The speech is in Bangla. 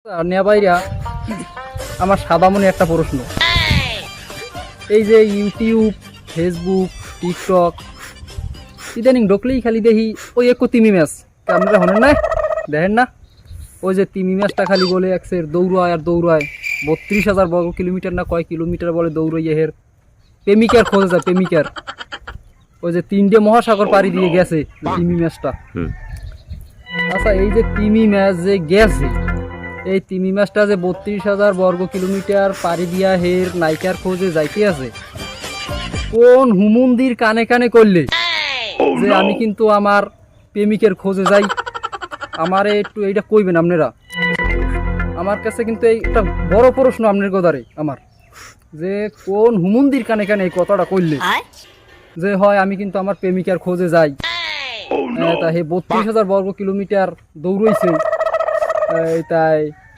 নেয়া ভাইরা আমার সাদা মনে একটা প্রশ্ন, এই যে ইউটিউব, ফেসবুক, টিকটক ইদানিং ঢুকলেই খালি দেখি ওই এক তিমি ম্যাচ, আপনারা হনেন না, দেখেন না ওই যে তিমি ম্যাচটা খালি বলে একসের দৌড়ায় আর দৌড়ায় 32,000 বর্গ কিলোমিটার না কয় কিলোমিটার বলে দৌড়াইয়ে হের প্রেমিকার খোঁজে যায়, প্রেমিকার ওই যে 3টে মহাসাগর পাড়ি দিয়ে গেছে তিমি ম্যাচটা। আচ্ছা এই যে তিমি ম্যাচ যে গেছে, এই তিমি ম্যাচটা যে 32,000 বর্গ কিলোমিটার পাড়ি দিয়া হের নায়িকার খোঁজে যাইতে আছে, কোন হুমুন্দির কানে কানে করলে যে আমি কিন্তু আমার প্রেমিকের খোঁজে যাই, আমারে একটু এইটা কইবেন আপনারা। আমার কাছে কিন্তু এই একটা বড় প্রশ্ন আপনার কথারে আমার, যে কোন হুমুন্দির কানে কানে এই কথাটা কইলে যে হয় আমি কিন্তু আমার প্রেমিকার খোঁজে যাই। তা হে 32,000 বর্গ কিলোমিটার দৌড়ইছে, তাই